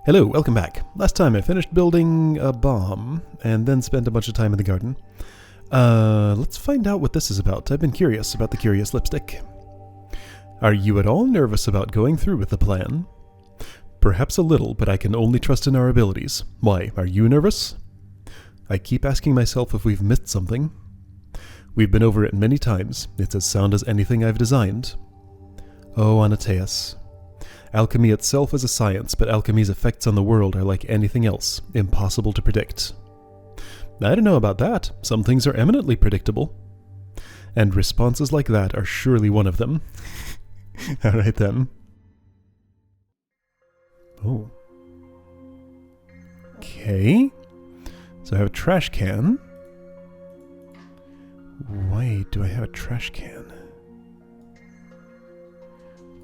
Hello, welcome back. Last time I finished building a bomb, and then spent a bunch of time in the garden. Let's find out what this is about. I've been curious about the curious lipstick. Are you at all nervous about going through with the plan? Perhaps a little, but I can only trust in our abilities. Why, are you nervous? I keep asking myself if we've missed something. We've been over it many times. It's as sound as anything I've designed. Oh, Anateus. Alchemy itself is a science, but alchemy's effects on the world are like anything else, impossible to predict. I don't know about that. Some things are eminently predictable. And responses like that are surely one of them. Alright then. Oh. Okay. So I have a trash can. Why do I have a trash can?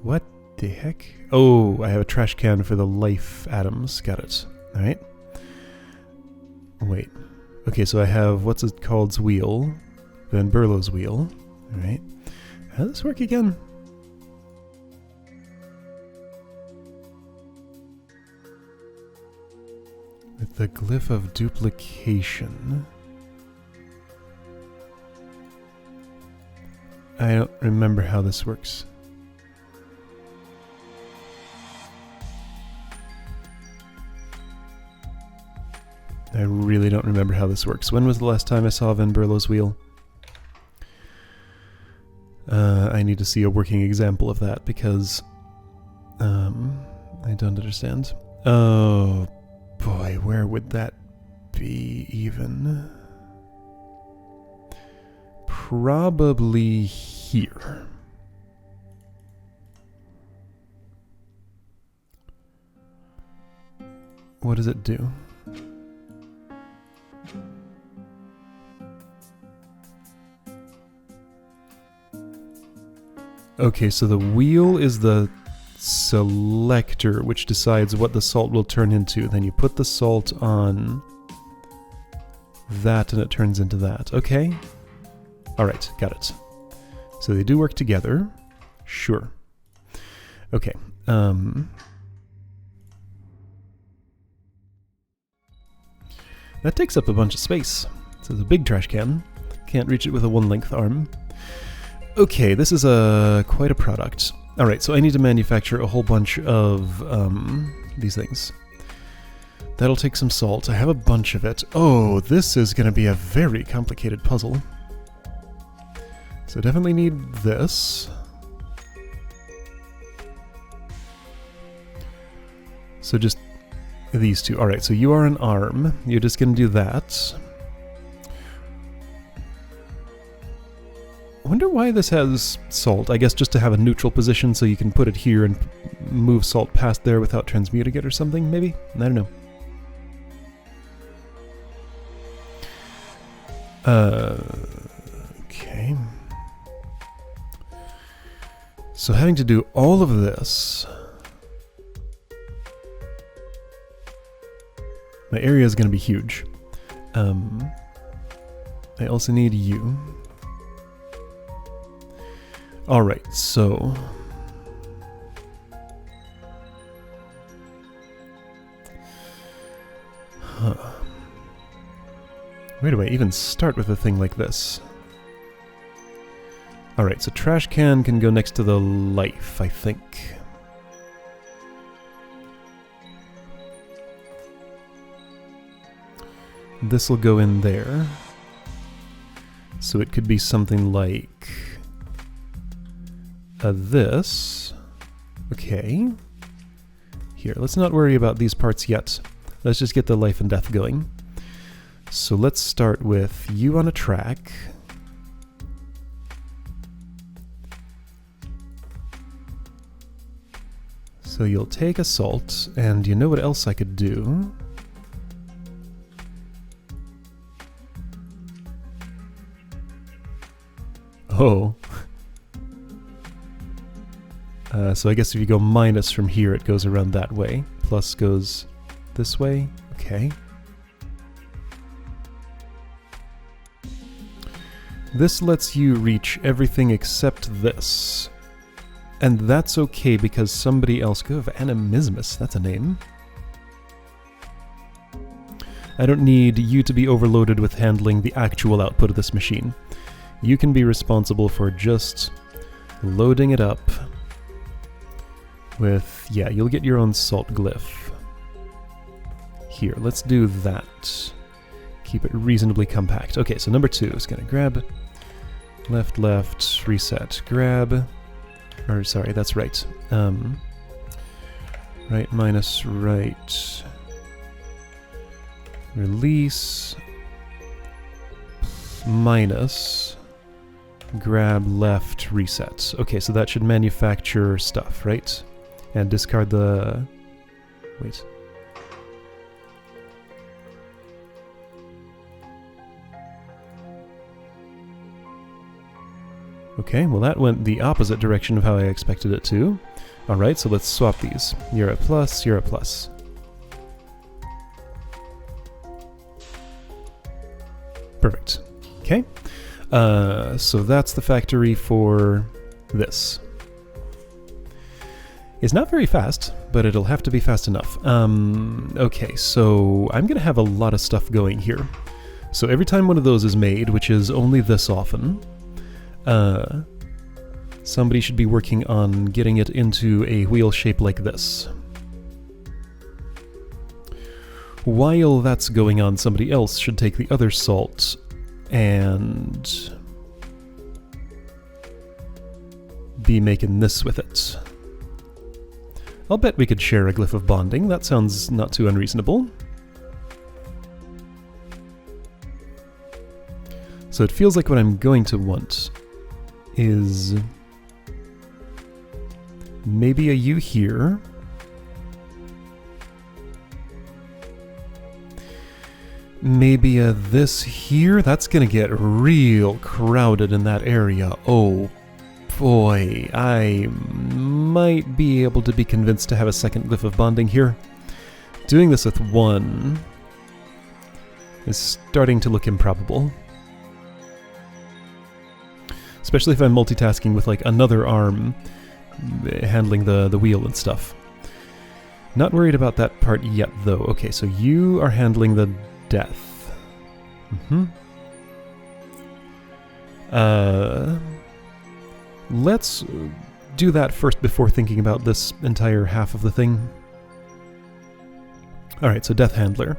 What the heck? Oh, I have a trash can for the life atoms. Got it. Alright. Wait. Okay, so I have what's it called's wheel. Van Berlo's wheel. Alright. How does this work again? With the glyph of duplication. I don't remember how this works. I really don't remember how this works. When was the last time I saw Van Berlo's wheel? I need to see a working example of that because I don't understand. Oh boy, where would that be even? Probably here. What does it do? Okay, so the wheel is the selector, which decides what the salt will turn into. Then you put the salt on that and it turns into that. Okay. Alright, got it. So they do work together. Sure. Okay. That takes up a bunch of space. So it's a big trash can. Can't reach it with a one-length arm. Okay, this is quite a product. Alright, so I need to manufacture a whole bunch of these things. That'll take some salt. I have a bunch of it. Oh, this is going to be a very complicated puzzle. So definitely need this. So just these two. Alright, so you are an arm. You're just going to do that. I wonder why this has salt. I guess just to have a neutral position so you can put it here and move salt past there without transmuting it or something, maybe? I don't know. Okay. So having to do all of this... My area is going to be huge. I also need you. Alright, so... Huh. Where do I even start with a thing like this? Alright, so trash can go next to the life, I think. This will go in there. So it could be something like... this. Okay. Here, let's not worry about these parts yet. Let's just get the life and death going. So let's start with you on a track. So you'll take a salt, and you know what else I could do? Oh. So I guess if you go minus from here, it goes around that way. Plus goes this way. Okay. This lets you reach everything except this. And that's okay because somebody else... Go of Animismus, that's a name. I don't need you to be overloaded with handling the actual output of this machine. You can be responsible for just loading it up with, yeah, you'll get your own salt glyph. Here, let's do that. Keep it reasonably compact. Okay, so number 2 is going to grab, left, left, reset, grab, or sorry, that's right. Right minus right, release, minus, grab, left, reset. Okay, so that should manufacture stuff, right? And discard the... wait. Okay, well that went the opposite direction of how I expected it to. Alright, so let's swap these. You're a plus, you're a plus. Perfect. Okay. So that's the factory for this. It's not very fast, but it'll have to be fast enough. Okay, so I'm going to have a lot of stuff going here. So every time one of those is made, which is only this often, somebody should be working on getting it into a wheel shape like this. While that's going on, somebody else should take the other salt and be making this with it. I'll bet we could share a glyph of bonding. That sounds not too unreasonable. So it feels like what I'm going to want is maybe a U here. Maybe a this here. That's gonna get real crowded in that area. Oh boy, I might be able to be convinced to have a second glyph of bonding here. Doing this with one is starting to look improbable. Especially if I'm multitasking with like another arm handling the wheel and stuff. Not worried about that part yet though. Okay, so you are handling the death. Let's do that first before thinking about this entire half of the thing. Alright, so death handler.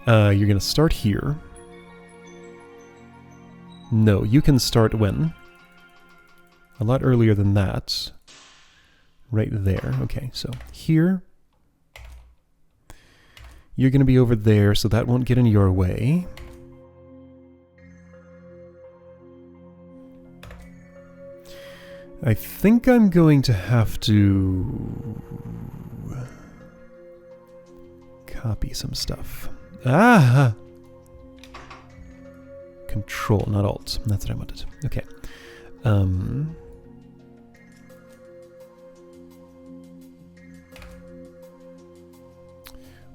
You're gonna start here. No, you can start when? A lot earlier than that. Right there. Okay, so here. You're going to be over there, so that won't get in your way. I think I'm going to have to copy some stuff. Ah! Control, not Alt. That's what I wanted. Okay.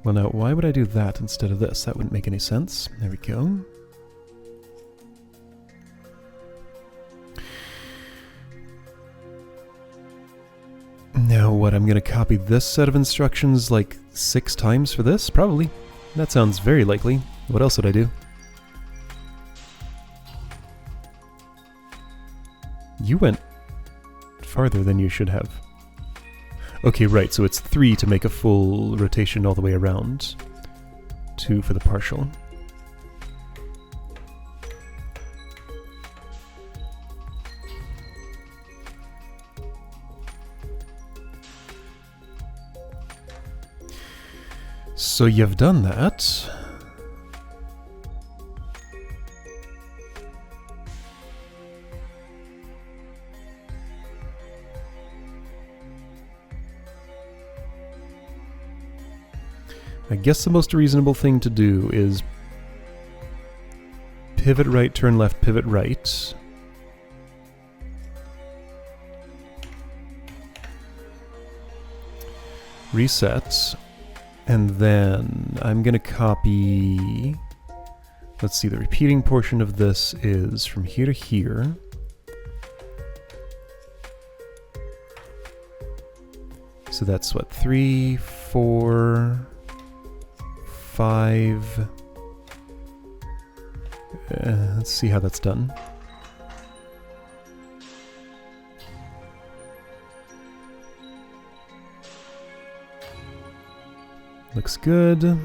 Well, now, why would I do that instead of this? That wouldn't make any sense. There we go. Now, what? I'm going to copy this set of instructions like 6 times for this? Probably. That sounds very likely. What else would I do? You went farther than you should have. Okay, right, so it's 3 to make a full rotation all the way around. 2 for the partial. So you've done that. I guess the most reasonable thing to do is pivot right, turn left, pivot right. Reset. And then I'm going to copy... Let's see, the repeating portion of this is from here to here. So that's what, 3, 4... 5. Let's see how that's done. Looks good.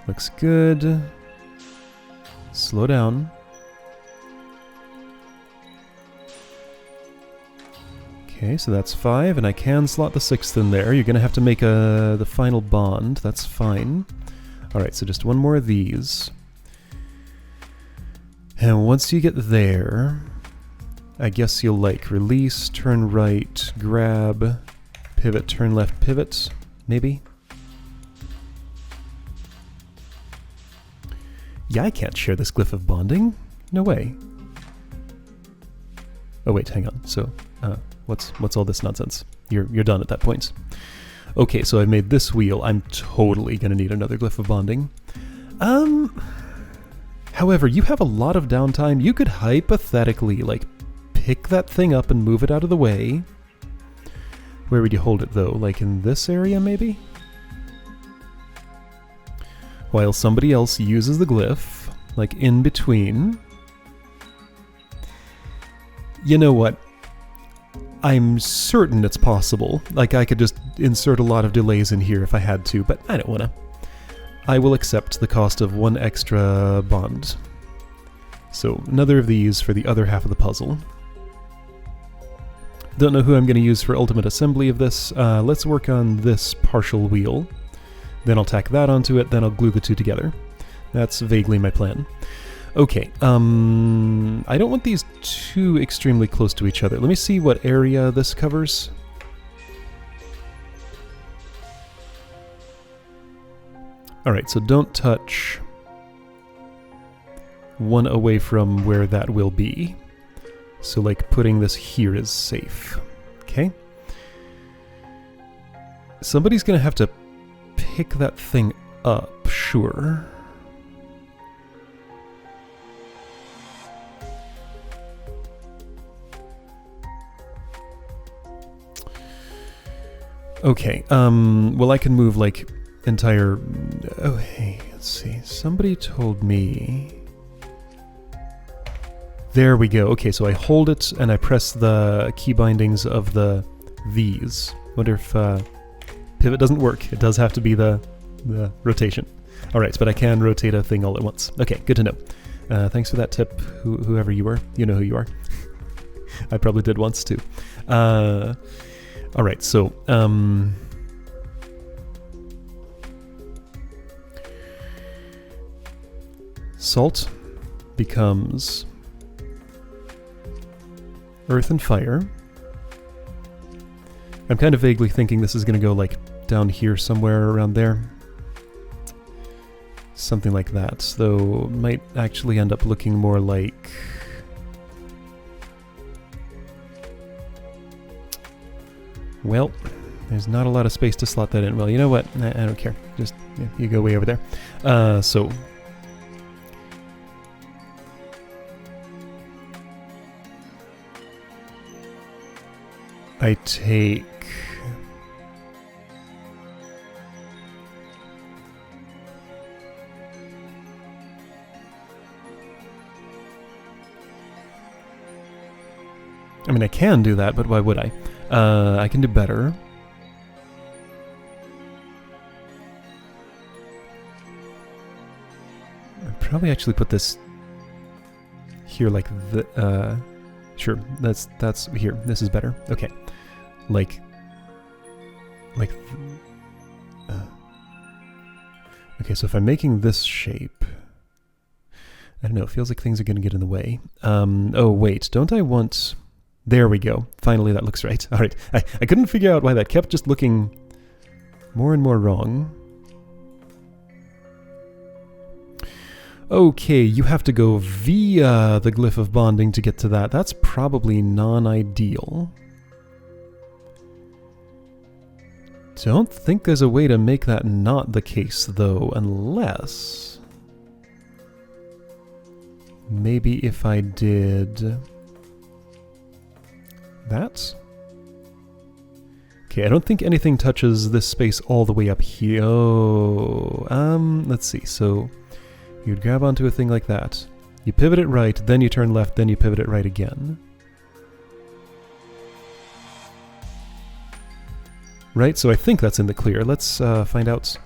Looks good. Slow down. Okay, so that's 5, and I can slot the 6th in there. You're going to have to make the final bond. That's fine. Alright, so just one more of these. And once you get there, I guess you'll like release, turn right, grab, pivot, turn left, pivot, maybe? Yeah, I can't share this glyph of bonding. No way. Oh wait, hang on. So, what's all this nonsense? You're done at that point. Okay, so I've made this wheel. I'm totally gonna need another glyph of bonding. However, you have a lot of downtime. You could hypothetically, like, pick that thing up and move it out of the way. Where would you hold it, though? Like in this area, maybe? While somebody else uses the glyph, like in between. You know what? I'm certain it's possible. Like, I could just insert a lot of delays in here if I had to, but I don't wanna. I will accept the cost of 1 extra bond. So, another of these for the other half of the puzzle. Don't know who I'm going to use for ultimate assembly of this. Let's work on this partial wheel. Then I'll tack that onto it, then I'll glue the two together. That's vaguely my plan. Okay, I don't want these too extremely close to each other. Let me see what area this covers. Alright, so don't touch one away from where that will be. So, like, putting this here is safe. Okay? Somebody's gonna have to pick that thing up, sure. Okay, well, I can move, like, entire... Oh, hey, let's see. Somebody told me... There we go. Okay, so I hold it and I press the key bindings of these. Wonder if pivot doesn't work. It does have to be the rotation. Alright, but I can rotate a thing all at once. Okay, good to know. Thanks for that tip, whoever you were. You know who you are. I probably did once too. Alright, so... Salt becomes... Earth and fire. I'm kind of vaguely thinking this is going to go, like, down here somewhere around there. Something like that, though might actually end up looking more like... Well, there's not a lot of space to slot that in. Well, you know what? I don't care. Just, yeah, you go way over there. So... I take... I mean, I can do that, but why would I? I can do better. I'd probably actually put this here like the... Sure, that's here. This is better. Okay. Like... Okay, so if I'm making this shape... I don't know, it feels like things are going to get in the way. Oh, wait, don't I want... There we go. Finally, that looks right. Alright, I couldn't figure out why that kept just looking more and more wrong. Okay, you have to go via the glyph of bonding to get to that. That's probably non-ideal. Don't think there's a way to make that not the case, though, unless... Maybe if I did... that? Okay, I don't think anything touches this space all the way up here. Oh, let's see. So you'd grab onto a thing like that. You pivot it right, then you turn left, then you pivot it right again. Right, so I think that's in the clear. Let's find out.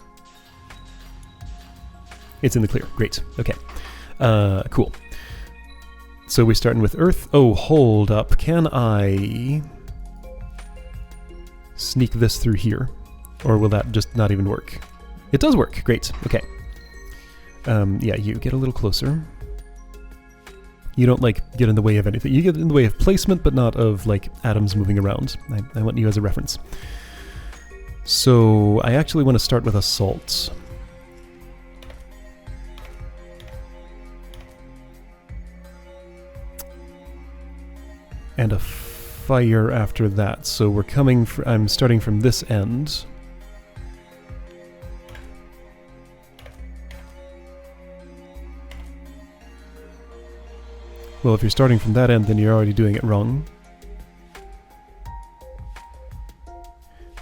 It's in the clear. Great. Okay. Cool. So we're starting with Earth. Oh, hold up. Can I sneak this through here? Or will that just not even work? It does work. Great. Okay. Yeah, you get a little closer. You don't, like, get in the way of anything. You get in the way of placement, but not of, like, atoms moving around. I want you as a reference. So I actually want to start with a salt. And a fire after that. So we're coming I'm starting from this end. Well, if you're starting from that end, then you're already doing it wrong.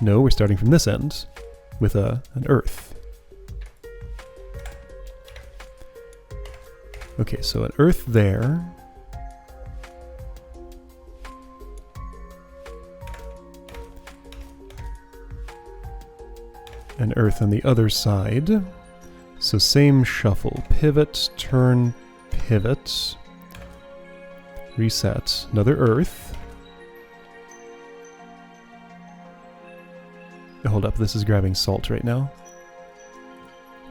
No, we're starting from this end with an earth. Okay, so an earth there. An earth on the other side. So same shuffle. Pivot, turn, pivot. Reset. Another earth. Hold up, this is grabbing salt right now.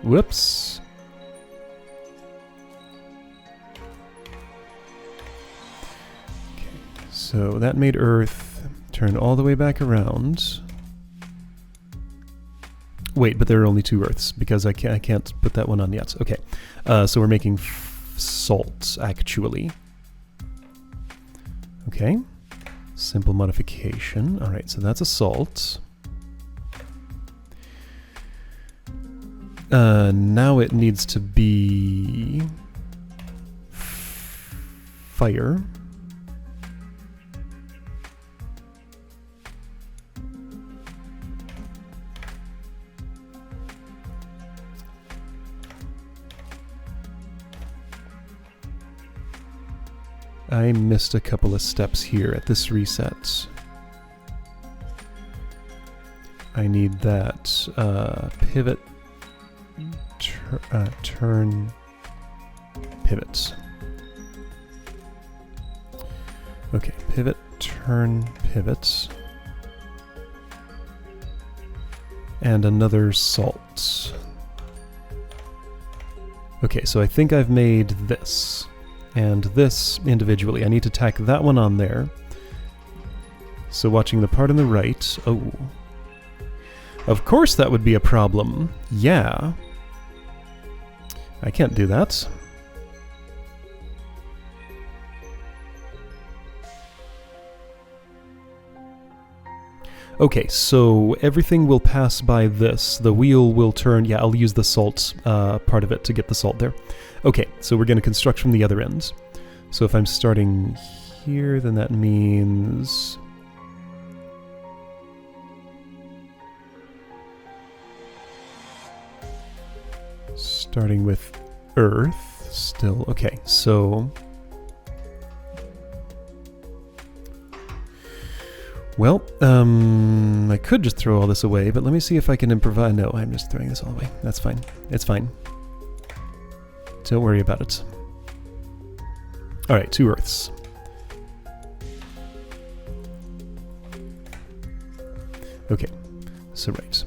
Whoops. Okay, so that made earth. Turn all the way back around. Wait, but there are only two earths because I can't put that one on yet. Okay, so we're making salt, actually. Okay, simple modification. All right, so that's a salt. Now it needs to be fire. I missed a couple of steps here at this reset. I need that pivot, turn, pivot. Okay, pivot, turn, pivot. And another salt. Okay, so I think I've made this. And this individually. I need to tack that one on there. So watching the part on the right. Oh. Of course that would be a problem. Yeah. I can't do that. Okay, so everything will pass by this. The wheel will turn. Yeah, I'll use the salt part of it to get the salt there. Okay, so we're going to construct from the other end. So if I'm starting here, then that means... starting with Earth still. Okay, so... well, I could just throw all this away, but let me see if I can improvise. No, I'm just throwing this all away. That's fine. It's fine. Don't worry about it. Alright, 2 Earths. Okay, so right.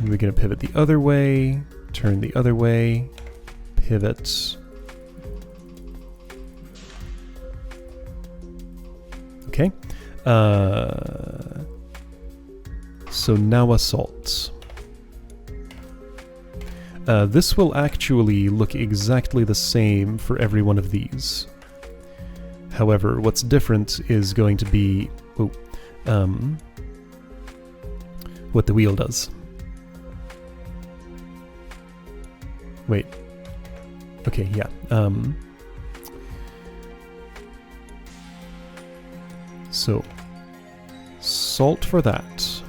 We're going to pivot the other way, turn the other way, pivot. Okay. So now a salt. This will actually look exactly the same for every one of these. However, what's different is going to be what the wheel does. Wait. Okay, yeah. So salt for that.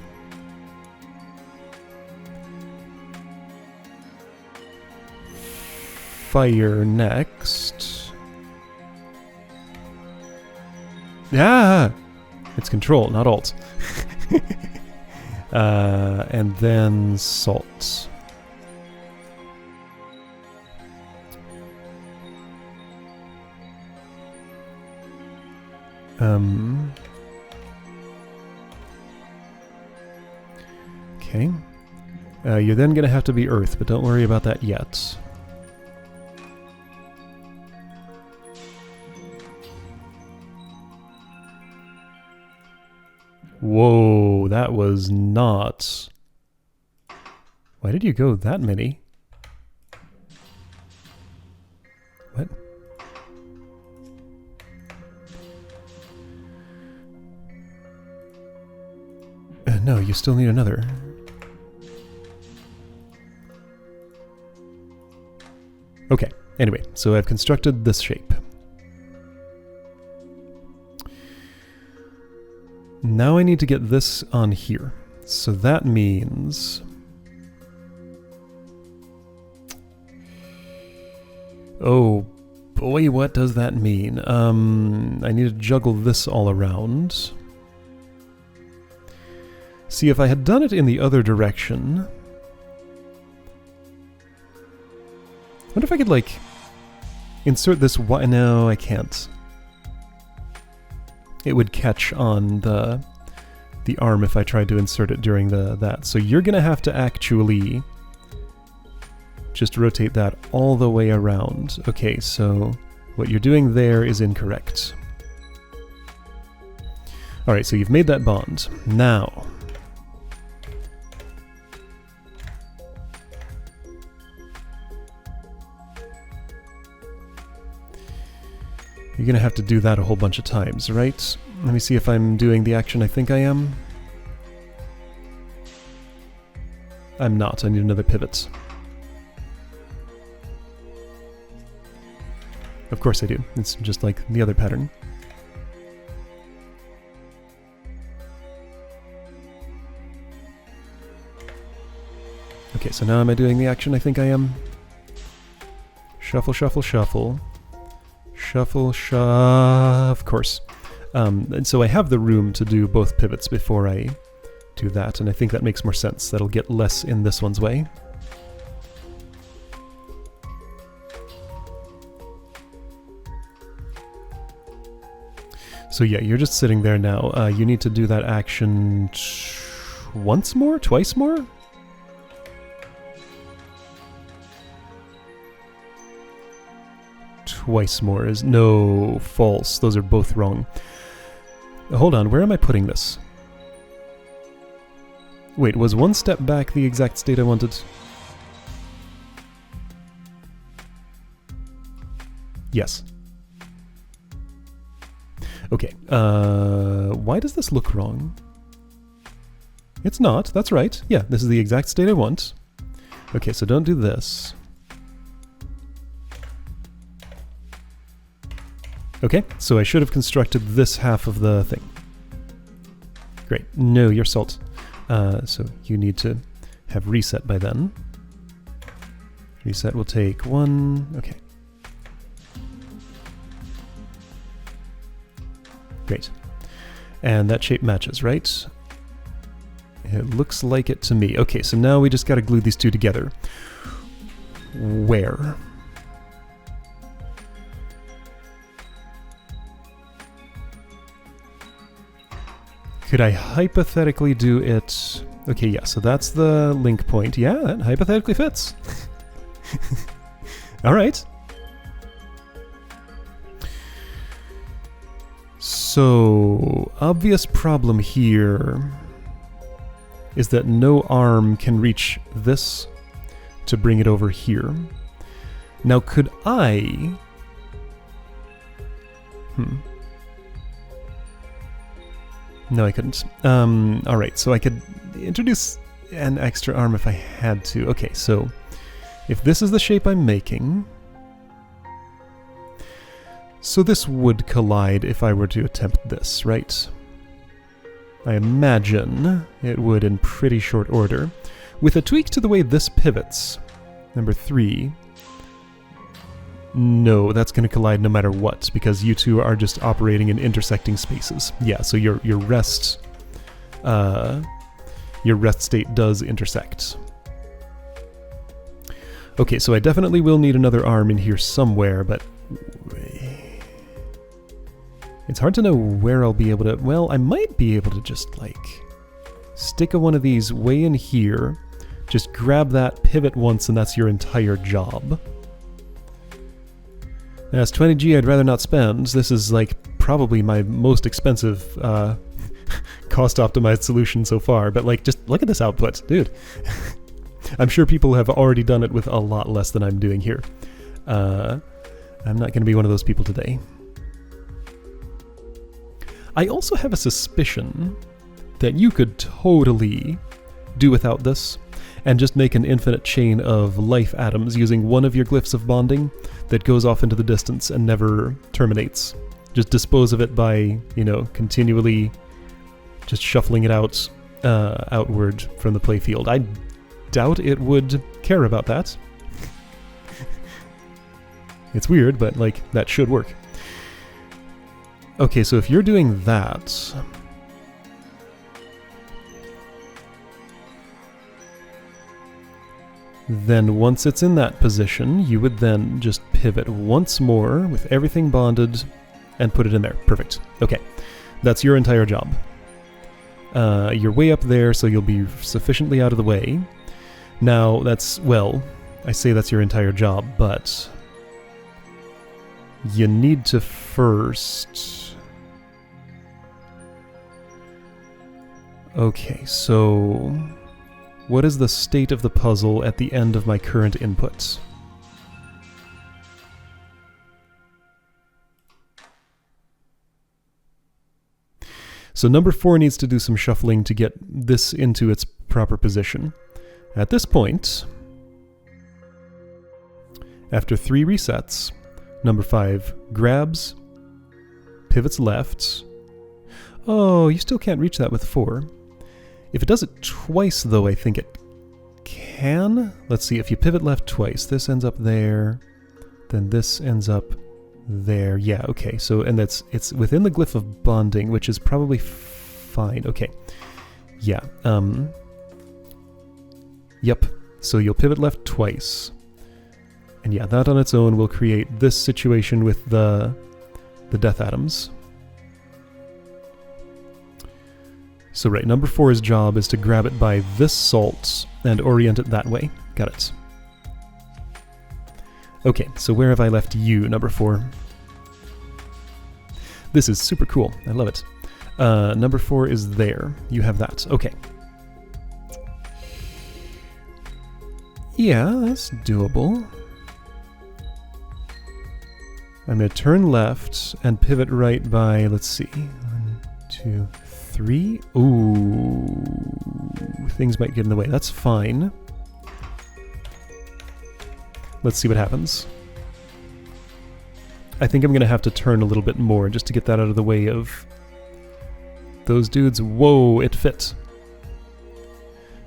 Fire next. Ah! It's control, not alt. And then salt. Okay. You're then going to have to be earth, but don't worry about that yet. Whoa, that was not... Why did you go that many? What? No, you still need another. Okay, anyway, so I've constructed this shape. Now I need to get this on here. So that means... Oh boy, what does that mean? I need to juggle this all around. See, if I had done it in the other direction... I wonder if I could, like, insert this y... No, I can't. It would catch on the arm if I tried to insert it during that. So you're gonna have to actually just rotate that all the way around. Okay, so what you're doing there is incorrect. Alright, so you've made that bond. Now... You're gonna have to do that a whole bunch of times, right? Let me see if I'm doing the action I think I am. I'm not. I need another pivot. Of course I do. It's just like the other pattern. Okay, so now am I doing the action I think I am? Shuffle, shuffle, shuffle. Shuffle, of course. And so I have the room to do both pivots before I do that, and I think that makes more sense. That'll get less in this one's way. So yeah, you're just sitting there now. You need to do that action once more? Twice more? Twice more is... No, false. Those are both wrong. Hold on, where am I putting this? Wait, was one step back the exact state I wanted? Yes. Okay, why does this look wrong? It's not, that's right. Yeah, this is the exact state I want. Okay, so don't do this. Okay, so I should have constructed this half of the thing. Great. No, you're salt. So you need to have reset by then. Reset will take 1... Okay. Great. And that shape matches, right? It looks like it to me. Okay, so now we just gotta glue these two together. Where? Could I hypothetically do it... Okay, yeah, so that's the link point. Yeah, that hypothetically fits. Alright. So, obvious problem here is that no arm can reach this to bring it over here. Now, could I... No, I couldn't. Alright, so I could introduce an extra arm if I had to. Okay, so if this is the shape I'm making... So this would collide if I were to attempt this, right? I imagine it would in pretty short order. With a tweak to the way this pivots, number 3, no, that's going to collide no matter what, because you two are just operating in intersecting spaces. Yeah, so your rest state does intersect. Okay, so I definitely will need another arm in here somewhere, but it's hard to know where I'll be able to... Well, I might be able to just, like, stick one of these way in here, just grab that, pivot once, and that's your entire job. That's 20G I'd rather not spend. This is, like, probably my most expensive cost-optimized solution so far, but, like, just look at this output, dude. I'm sure people have already done it with a lot less than I'm doing here. I'm not going to be one of those people today. I also have a suspicion that you could totally do without this and just make an infinite chain of life atoms using one of your glyphs of bonding that goes off into the distance and never terminates. Just dispose of it by, you know, continually just shuffling it out outward from the playfield. I doubt it would care about that. It's weird, but, like, that should work. Okay, so if you're doing that... then once it's in that position, you would then just pivot once more with everything bonded and put it in there. Perfect. Okay, that's your entire job. You're way up there, so you'll be sufficiently out of the way. Now, that's, well, I say that's your entire job, but you need to first... Okay, so what is the state of the puzzle at the end of my current inputs? So number 4 needs to do some shuffling to get this into its proper position. At this point, after 3 resets, number 5 grabs, pivots left. Oh, you still can't reach that with 4. If it does it twice, though, I think it can. Let's see, if you pivot left twice, this ends up there, then this ends up there. Yeah, okay, so, and it's within the glyph of bonding, which is probably fine. Okay, yeah, yep, so you'll pivot left twice. And yeah, that on its own will create this situation with the death atoms. So right, number 4's job is to grab it by this salt and orient it that way. Got it. Okay, so where have I left you, number 4? This is super cool. I love it. Number 4 is there. You have that. Okay. Yeah, that's doable. I'm going to turn left and pivot right by, let's see, 1, 2, 3. Ooh, things might get in the way. That's fine. Let's see what happens. I think I'm going to have to turn a little bit more just to get that out of the way of those dudes. Whoa, it fit.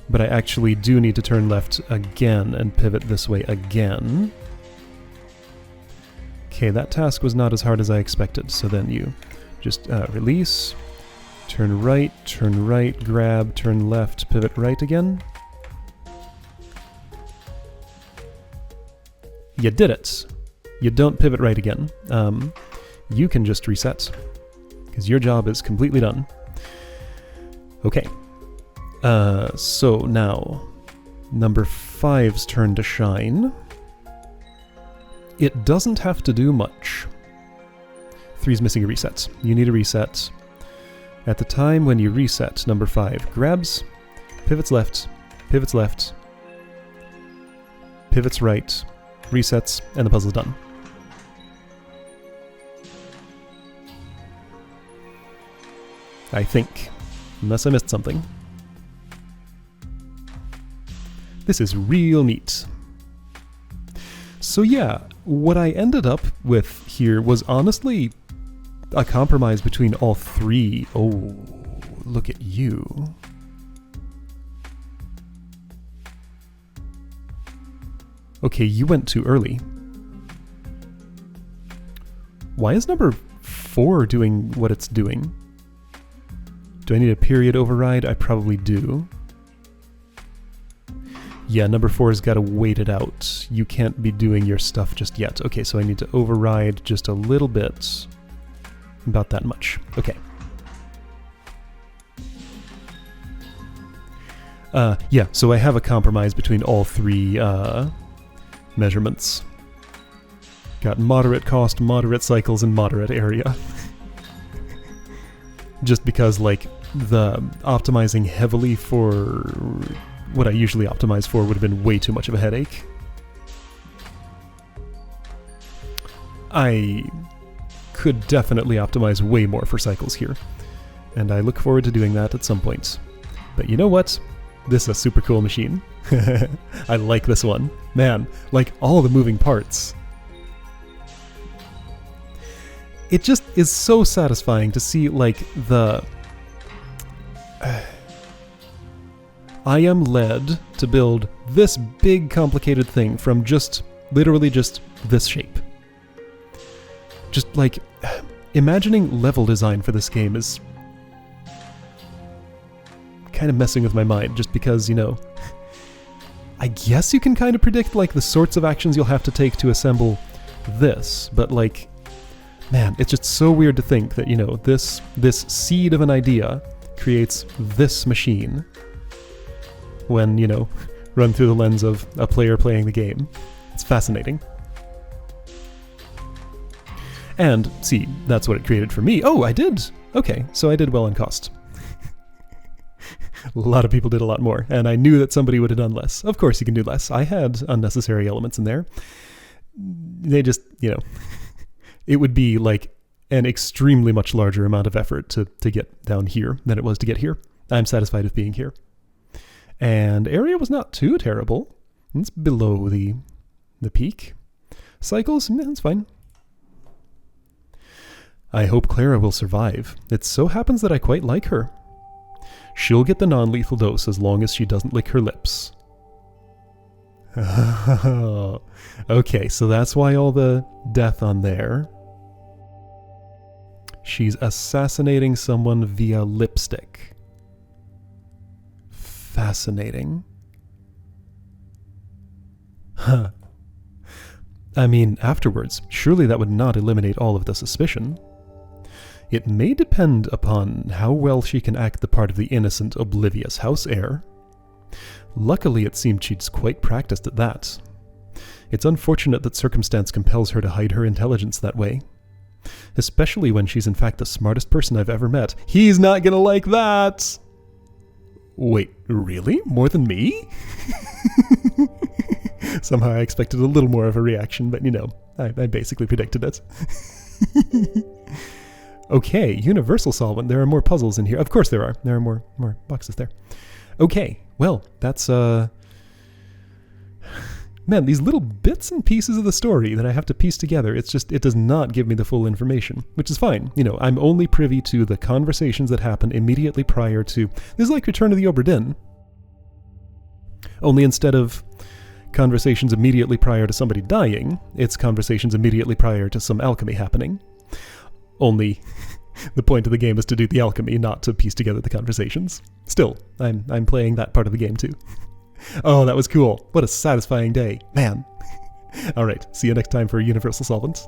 But I actually do need to turn left again and pivot this way again. Okay, that task was not as hard as I expected, so then you just release, turn right, grab, turn left, pivot right again. You did it. You don't pivot right again. You can just reset, because your job is completely done. Okay. So now, number 5's turn to shine. It doesn't have to do much. 3's missing a reset. You need a reset. At the time when you reset, number 5 grabs, pivots left, pivots right, resets, and the puzzle's done. I think. Unless I missed something. This is real neat. So yeah, what I ended up with here was honestly a compromise between all 3. Oh, look at you. Okay, you went too early. Why is number 4 doing what it's doing? Do I need a period override? I probably do. Yeah, number 4's got to wait it out. You can't be doing your stuff just yet. Okay, so I need to override just a little bit. About that much. Okay. Yeah, so I have a compromise between all 3 measurements. Got moderate cost, moderate cycles, and moderate area. Just because, like, the optimizing heavily for what I usually optimize for would have been way too much of a headache. I could definitely optimize way more for cycles here, and I look forward to doing that at some point. But you know what? This is a super cool machine. I like this one. Man, like all the moving parts. It just is so satisfying to see, like, the... I am led to build this big complicated thing from just, literally just this shape. Just, like, imagining level design for this game is kind of messing with my mind, just because, you know, I guess you can kind of predict, like, the sorts of actions you'll have to take to assemble this, but, like, man, it's just so weird to think that, you know, this seed of an idea creates this machine when, you know, run through the lens of a player playing the game. It's fascinating. And, see, that's what it created for me. Oh, I did! Okay, so I did well on cost. A lot of people did a lot more, and I knew that somebody would have done less. Of course you can do less. I had unnecessary elements in there. They just, you know, it would be like an extremely much larger amount of effort to get down here than it was to get here. I'm satisfied with being here. And area was not too terrible. It's below the peak. Cycles, that's fine. I hope Clara will survive. It so happens that I quite like her. She'll get the non-lethal dose as long as she doesn't lick her lips. Okay, so that's why all the death on there. She's assassinating someone via lipstick. Fascinating. Huh. I mean, afterwards, surely that would not eliminate all of the suspicion. It may depend upon how well she can act the part of the innocent, oblivious house heir. Luckily, it seemed she's quite practiced at that. It's unfortunate that circumstance compels her to hide her intelligence that way. Especially when she's in fact the smartest person I've ever met. He's not gonna like that! Wait, really? More than me? Somehow I expected a little more of a reaction, but you know, I basically predicted it. Okay, universal solvent. There are more puzzles in here. Of course there are. There are more boxes there. Okay, well, that's, man, these little bits and pieces of the story that I have to piece together, it's just, it does not give me the full information, which is fine. You know, I'm only privy to the conversations that happen immediately prior to... This is like Return of the Obra Dinn. Only instead of conversations immediately prior to somebody dying, it's conversations immediately prior to some alchemy happening. Only the point of the game is to do the alchemy, not to piece together the conversations. Still, I'm playing that part of the game too. Oh, that was cool. What a satisfying day. Man. Alright, see you next time for Universal Solvents.